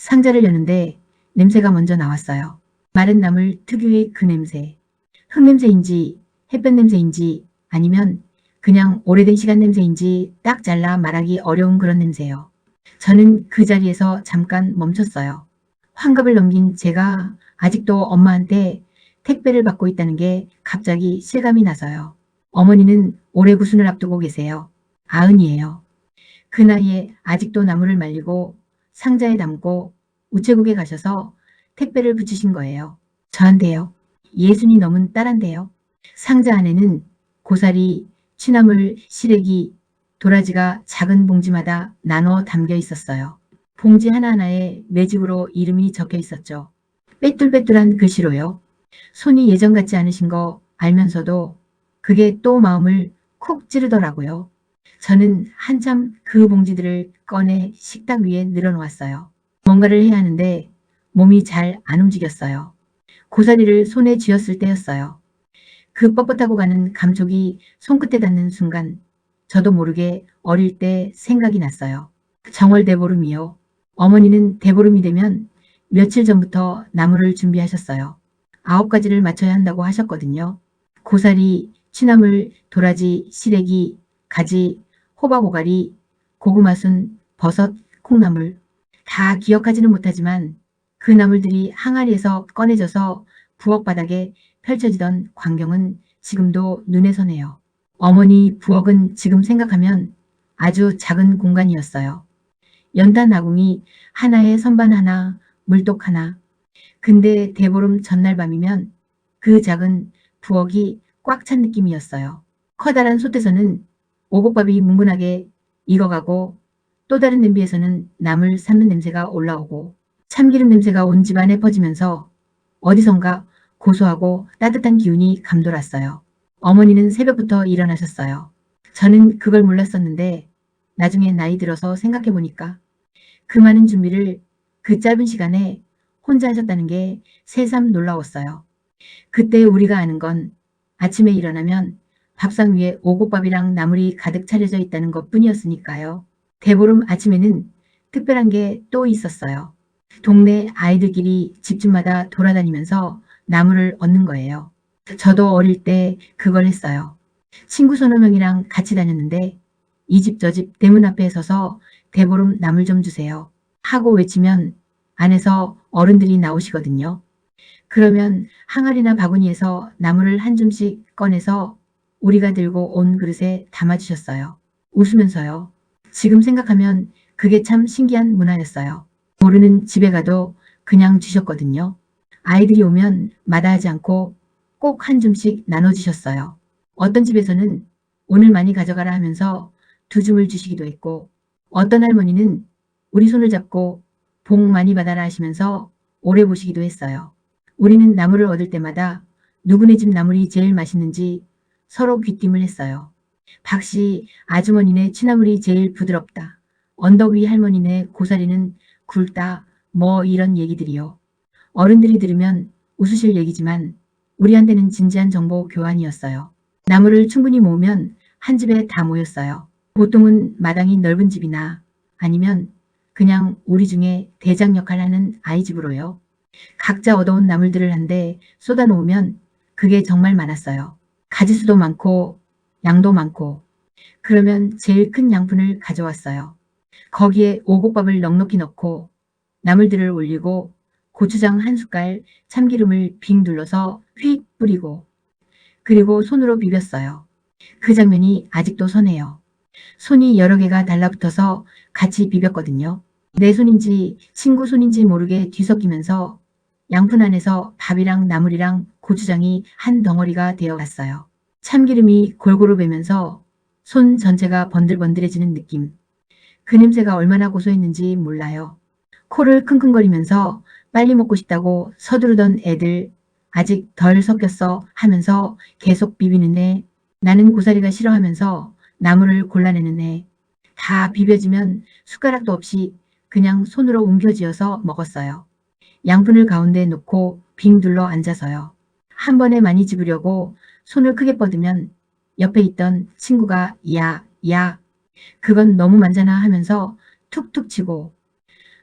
상자를 여는데 냄새가 먼저 나왔어요. 마른 나물 특유의 그 냄새. 흙냄새인지 햇볕 냄새인지 아니면 그냥 오래된 시간 냄새인지 딱 잘라 말하기 어려운 그런 냄새요. 저는 그 자리에서 잠깐 멈췄어요. 환갑을 넘긴 제가 아직도 엄마한테 택배를 받고 있다는 게 갑자기 실감이 나서요. 어머니는 올해 구순을 앞두고 계세요. 90이에요. 그 나이에 아직도 나무를 말리고 상자에 담고 우체국에 가셔서 택배를 붙이신 거예요. 저한테요. 예순이 넘은 딸한테요. 상자 안에는 고사리, 취나물, 시래기, 도라지가 작은 봉지마다 나눠 담겨 있었어요. 봉지 하나하나에 매직으로 이름이 적혀 있었죠. 빼뚤빼뚤한 글씨로요. 손이 예전 같지 않으신 거 알면서도 그게 또 마음을 콕 찌르더라고요. 저는 한참 그 봉지들을 꺼내 식탁 위에 늘어놓았어요. 뭔가를 해야 하는데 몸이 잘 안 움직였어요. 고사리를 손에 쥐었을 때였어요. 그 뻣뻣하고 가는 감촉이 손끝에 닿는 순간 저도 모르게 어릴 때 생각이 났어요. 정월 대보름이요. 어머니는 대보름이 되면 며칠 전부터 나물을 준비하셨어요. 9가지를 맞춰야 한다고 하셨거든요. 고사리, 취나물, 도라지, 시래기, 가지, 호박오가리, 고구마순, 버섯, 콩나물. 다 기억하지는 못하지만 그 나물들이 항아리에서 꺼내져서 부엌 바닥에 펼쳐지던 광경은 지금도 눈에 선해요. 어머니 부엌은 지금 생각하면 아주 작은 공간이었어요. 연탄 아궁이 하나에 선반 하나, 물독 하나. 근데 대보름 전날 밤이면 그 작은 부엌이 꽉 찬 느낌이었어요. 커다란 솥에서는 오곡밥이 뭉근하게 익어가고 또 다른 냄비에서는 나물 삶는 냄새가 올라오고 참기름 냄새가 온 집안에 퍼지면서 어디선가 고소하고 따뜻한 기운이 감돌았어요. 어머니는 새벽부터 일어나셨어요. 저는 그걸 몰랐었는데 나중에 나이 들어서 생각해보니까 그 많은 준비를 그 짧은 시간에 혼자 하셨다는 게 새삼 놀라웠어요. 그때 우리가 아는 건 아침에 일어나면 밥상 위에 오곡밥이랑 나물이 가득 차려져 있다는 것 뿐이었으니까요. 대보름 아침에는 특별한 게 또 있었어요. 동네 아이들끼리 집집마다 돌아다니면서 나물을 얻는 거예요. 저도 어릴 때 그걸 했어요. 친구 서너 명이랑 같이 다녔는데 이 집 저 집 대문 앞에 서서 대보름 나물 좀 주세요 하고 외치면 안에서 어른들이 나오시거든요. 그러면 항아리나 바구니에서 나물을 한 줌씩 꺼내서 우리가 들고 온 그릇에 담아주셨어요. 웃으면서요. 지금 생각하면 그게 참 신기한 문화였어요. 모르는 집에 가도 그냥 주셨거든요. 아이들이 오면 마다하지 않고 꼭 한 줌씩 나눠주셨어요. 어떤 집에서는 오늘 많이 가져가라 하면서 2줌을 주시기도 했고 어떤 할머니는 우리 손을 잡고 복 많이 받아라 하시면서 오래 보시기도 했어요. 우리는 나물을 얻을 때마다 누구네 집 나물이 제일 맛있는지 서로 귀띔을 했어요. 박씨 아주머니네 취나물이 제일 부드럽다. 언덕 위 할머니네 고사리는 굵다. 뭐 이런 얘기들이요. 어른들이 들으면 웃으실 얘기지만 우리한테는 진지한 정보 교환이었어요. 나물을 충분히 모으면 한 집에 다 모였어요. 보통은 마당이 넓은 집이나 아니면 그냥 우리 중에 대장 역할을 하는 아이 집으로요. 각자 얻어온 나물들을 한데 쏟아 놓으면 그게 정말 많았어요. 가지수도 많고 양도 많고. 그러면 제일 큰 양푼을 가져왔어요. 거기에 오곡밥을 넉넉히 넣고 나물들을 올리고 고추장 한 숟갈, 참기름을 빙 둘러서 휙 뿌리고 그리고 손으로 비볐어요. 그 장면이 아직도 선해요. 손이 여러 개가 달라붙어서 같이 비볐거든요. 내 손인지 친구 손인지 모르게 뒤섞이면서 양푼 안에서 밥이랑 나물이랑 고추장이 한 덩어리가 되어갔어요. 참기름이 골고루 배면서 손 전체가 번들번들해지는 느낌. 그 냄새가 얼마나 고소했는지 몰라요. 코를 킁킁거리면서 빨리 먹고 싶다고 서두르던 애들 아직 덜 섞였어 하면서 계속 비비는 애. 나는 고사리가 싫어하면서 나물을 골라내는 애. 다 비벼지면 숟가락도 없이 그냥 손으로 웅겨쥐어서 먹었어요. 양푼을 가운데 놓고 빙 둘러 앉아서요. 한 번에 많이 집으려고 손을 크게 뻗으면 옆에 있던 친구가 야, 그건 너무 많잖아 하면서 툭툭 치고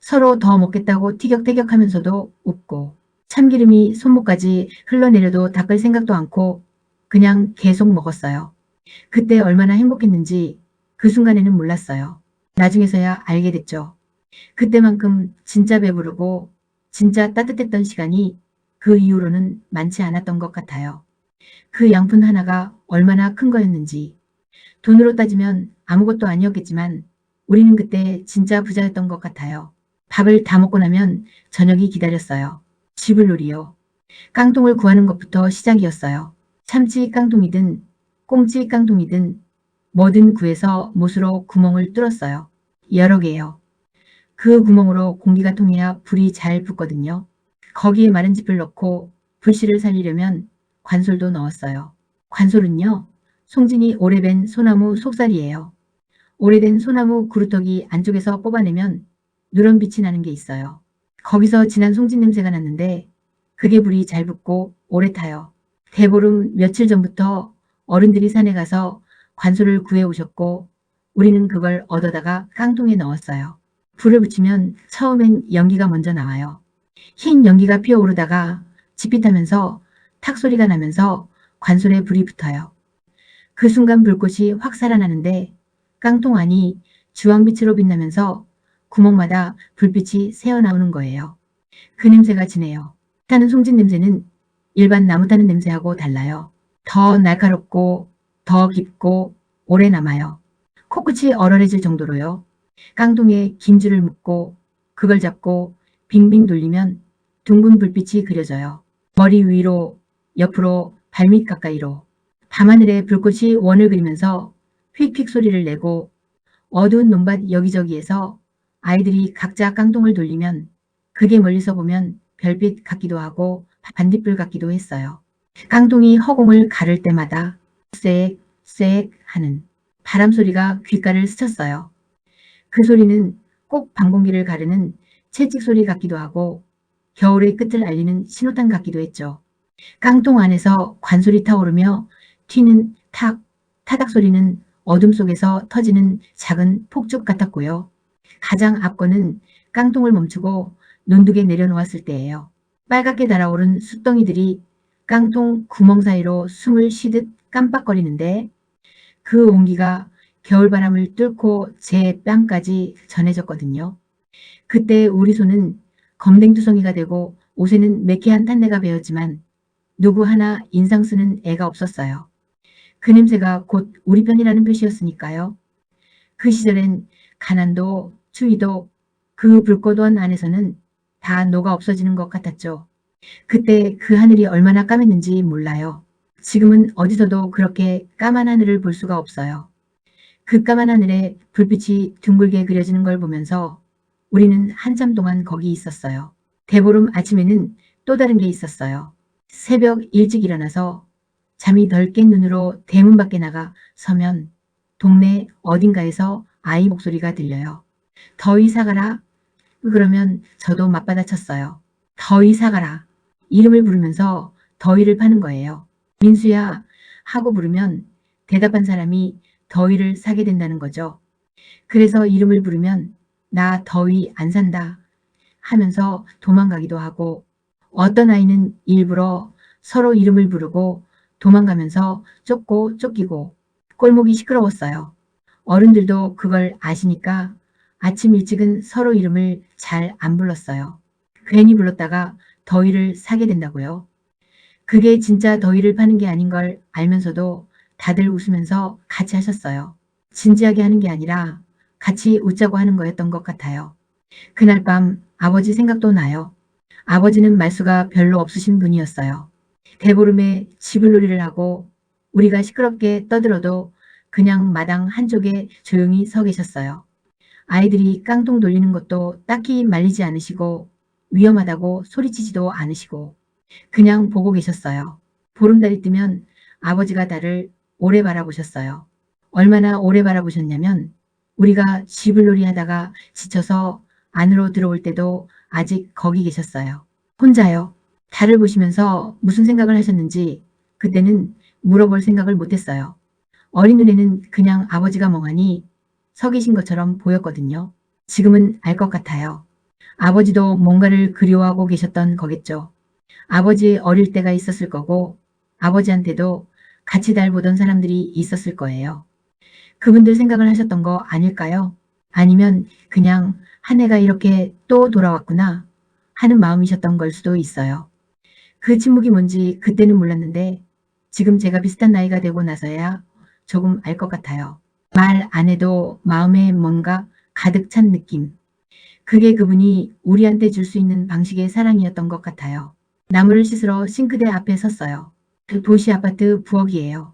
서로 더 먹겠다고 티격태격하면서도 웃고 참기름이 손목까지 흘러내려도 닦을 생각도 않고 그냥 계속 먹었어요. 그때 얼마나 행복했는지 그 순간에는 몰랐어요. 나중에서야 알게 됐죠. 그때만큼 진짜 배부르고 진짜 따뜻했던 시간이 그 이후로는 많지 않았던 것 같아요. 그 양푼 하나가 얼마나 큰 거였는지. 돈으로 따지면 아무것도 아니었겠지만 우리는 그때 진짜 부자였던 것 같아요. 밥을 다 먹고 나면 저녁이 기다렸어요. 쥐불놀이요. 깡통을 구하는 것부터 시작이었어요. 참치 깡통이든 꽁치 깡통이든 뭐든 구해서 못으로 구멍을 뚫었어요. 여러 개요. 그 구멍으로 공기가 통해야 불이 잘 붙거든요. 거기에 마른 짚을 넣고 불씨를 살리려면 관솔도 넣었어요. 관솔은요, 송진이 오래된 소나무 속살이에요. 오래된 소나무 그루터기 안쪽에서 뽑아내면 누런 빛이 나는 게 있어요. 거기서 진한 송진 냄새가 났는데 그게 불이 잘 붙고 오래 타요. 대보름 며칠 전부터 어른들이 산에 가서 관솔을 구해 오셨고 우리는 그걸 얻어다가 깡통에 넣었어요. 불을 붙이면 처음엔 연기가 먼저 나와요. 흰 연기가 피어오르다가 지핏하면서 탁 소리가 나면서 관솔에 불이 붙어요. 그 순간 불꽃이 확 살아나는데 깡통 안이 주황빛으로 빛나면서 구멍마다 불빛이 새어나오는 거예요. 그 냄새가 진해요. 타는 송진 냄새는 일반 나무 타는 냄새하고 달라요. 더 날카롭고 더 깊고 오래 남아요. 코끝이 얼얼해질 정도로요. 깡통에 긴 줄을 묶고 그걸 잡고 빙빙 돌리면 둥근 불빛이 그려져요. 머리 위로, 옆으로, 발밑 가까이로. 밤하늘에 불꽃이 원을 그리면서 휙휙 소리를 내고 어두운 논밭 여기저기에서 아이들이 각자 깡통을 돌리면 그게 멀리서 보면 별빛 같기도 하고 반딧불 같기도 했어요. 깡통이 허공을 가를 때마다 쌕쌕 하는 바람 소리가 귓가를 스쳤어요. 그 소리는 꼭 방공기를 가르는 채찍 소리 같기도 하고 겨울의 끝을 알리는 신호탄 같기도 했죠. 깡통 안에서 관솔이 타오르며 튀는 탁, 타닥 소리는 어둠 속에서 터지는 작은 폭죽 같았고요. 가장 앞거는 깡통을 멈추고 논둑에 내려놓았을 때예요. 빨갛게 달아오른 숯덩이들이 깡통 구멍 사이로 숨을 쉬듯 깜빡거리는데 그 온기가 겨울바람을 뚫고 제 뺨까지 전해졌거든요. 그때 우리 손은 검댕투성이가 되고 옷에는 매캐한 탄내가 배었지만 누구 하나 인상 쓰는 애가 없었어요. 그 냄새가 곧 우리 편이라는 표시였으니까요. 그 시절엔 가난도 추위도 그 불꽃원 안에서는 다 녹아 없어지는 것 같았죠. 그때 그 하늘이 얼마나 까맸는지 몰라요. 지금은 어디서도 그렇게 까만 하늘을 볼 수가 없어요. 그 까만 하늘에 불빛이 둥글게 그려지는 걸 보면서 우리는 한참 동안 거기 있었어요. 대보름 아침에는 또 다른 게 있었어요. 새벽 일찍 일어나서 잠이 덜 깬 눈으로 대문 밖에 나가 서면 동네 어딘가에서 아이 목소리가 들려요. 더위 사가라. 그러면 저도 맞받아쳤어요. 더위 사가라. 이름을 부르면서 더위를 파는 거예요. 민수야 하고 부르면 대답한 사람이 더위를 사게 된다는 거죠. 그래서 이름을 부르면 나 더위 안 산다 하면서 도망가기도 하고 어떤 아이는 일부러 서로 이름을 부르고 도망가면서 쫓고 쫓기고 꼴목이 시끄러웠어요. 어른들도 그걸 아시니까 아침 일찍은 서로 이름을 잘 안 불렀어요. 괜히 불렀다가 더위를 사게 된다고요. 그게 진짜 더위를 파는 게 아닌 걸 알면서도 다들 웃으면서 같이 하셨어요. 진지하게 하는 게 아니라 같이 웃자고 하는 거였던 것 같아요. 그날 밤 아버지 생각도 나요. 아버지는 말수가 별로 없으신 분이었어요. 대보름에 지불놀이를 하고 우리가 시끄럽게 떠들어도 그냥 마당 한쪽에 조용히 서 계셨어요. 아이들이 깡통 돌리는 것도 딱히 말리지 않으시고 위험하다고 소리치지도 않으시고 그냥 보고 계셨어요. 보름달이 뜨면 아버지가 달을 오래 바라보셨어요. 얼마나 오래 바라보셨냐면 우리가 쥐불놀이 하다가 지쳐서 안으로 들어올 때도 아직 거기 계셨어요. 혼자요. 달을 보시면서 무슨 생각을 하셨는지 그때는 물어볼 생각을 못했어요. 어린 눈에는 그냥 아버지가 멍하니 서 계신 것처럼 보였거든요. 지금은 알 것 같아요. 아버지도 뭔가를 그리워하고 계셨던 거겠죠. 아버지 어릴 때가 있었을 거고 아버지한테도 같이 달 보던 사람들이 있었을 거예요. 그분들 생각을 하셨던 거 아닐까요? 아니면 그냥 한 해가 이렇게 또 돌아왔구나 하는 마음이셨던 걸 수도 있어요. 그 침묵이 뭔지 그때는 몰랐는데 지금 제가 비슷한 나이가 되고 나서야 조금 알 것 같아요. 말 안 해도 마음에 뭔가 가득 찬 느낌. 그게 그분이 우리한테 줄 수 있는 방식의 사랑이었던 것 같아요. 나무를 씻으러 싱크대 앞에 섰어요. 그 도시 아파트 부엌이에요.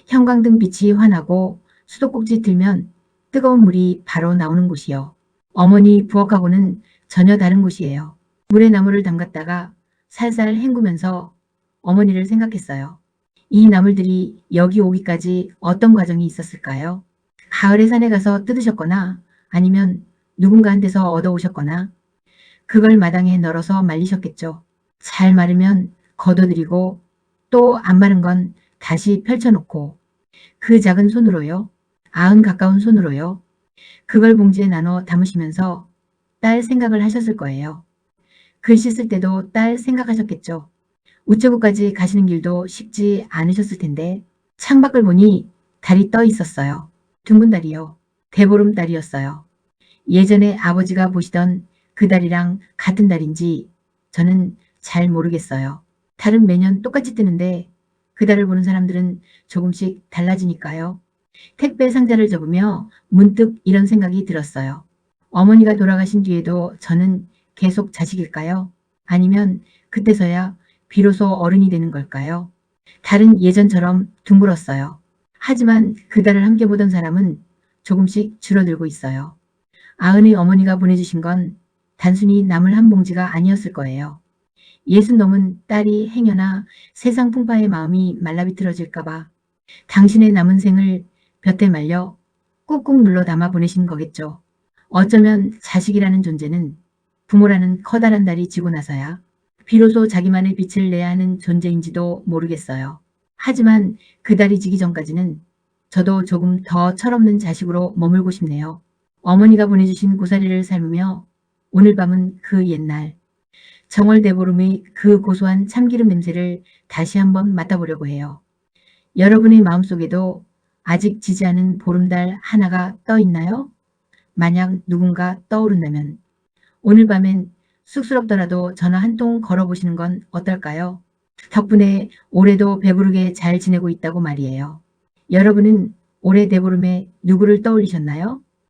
형광등 빛이 환하고 수도꼭지 틀면 뜨거운 물이 바로 나오는 곳이요. 어머니 부엌하고는 전혀 다른 곳이에요. 물에 나물을 담갔다가 살살 헹구면서 어머니를 생각했어요. 이 나물들이 여기 오기까지 어떤 과정이 있었을까요? 가을에 산에 가서 뜯으셨거나 아니면 누군가한테서 얻어오셨거나 그걸 마당에 널어서 말리셨겠죠. 잘 마르면 걷어들이고 또 안 마른 건 다시 펼쳐놓고 그 작은 손으로요. 90 가까운 손으로요. 그걸 봉지에 나눠 담으시면서 딸 생각을 하셨을 거예요. 글 씻을 때도 딸 생각하셨겠죠. 우체국까지 가시는 길도 쉽지 않으셨을 텐데 창밖을 보니 달이 떠 있었어요. 둥근 달이요. 대보름달이었어요. 예전에 아버지가 보시던 그 달이랑 같은 달인지 저는 잘 모르겠어요. 달은 매년 똑같이 뜨는데 그 달을 보는 사람들은 조금씩 달라지니까요. 택배 상자를 접으며 문득 이런 생각이 들었어요. 어머니가 돌아가신 뒤에도 저는 계속 자식일까요? 아니면 그때서야 비로소 어른이 되는 걸까요? 달은 예전처럼 둥글었어요. 하지만 그 달을 함께 보던 사람은 조금씩 줄어들고 있어요. 아은의 어머니가 보내주신 건 단순히 나물 한 봉지가 아니었을 거예요. 60 넘은 딸이 행여나 세상 풍파의 마음이 말라비틀어질까봐 당신의 남은 생을 볕에 말려 꾹꾹 눌러 담아 보내신 거겠죠. 어쩌면 자식이라는 존재는 부모라는 커다란 달이 지고 나서야 비로소 자기만의 빛을 내야 하는 존재인지도 모르겠어요. 하지만 그 달이 지기 전까지는 저도 조금 더 철없는 자식으로 머물고 싶네요. 어머니가 보내주신 고사리를 삶으며 오늘 밤은 그 옛날 정월대보름의 그 고소한 참기름 냄새를 다시 한번 맡아보려고 해요. 여러분의 마음속에도 아직 지지 않은 보름달 하나가 떠 있나요? 만약 누군가 떠오른다면 오늘 밤엔 쑥스럽더라도 전화 한 통 걸어보시는 건 어떨까요? 덕분에 올해도 배부르게 잘 지내고 있다고 말이에요. 여러분은 올해 대보름에 누구를 떠올리셨나요?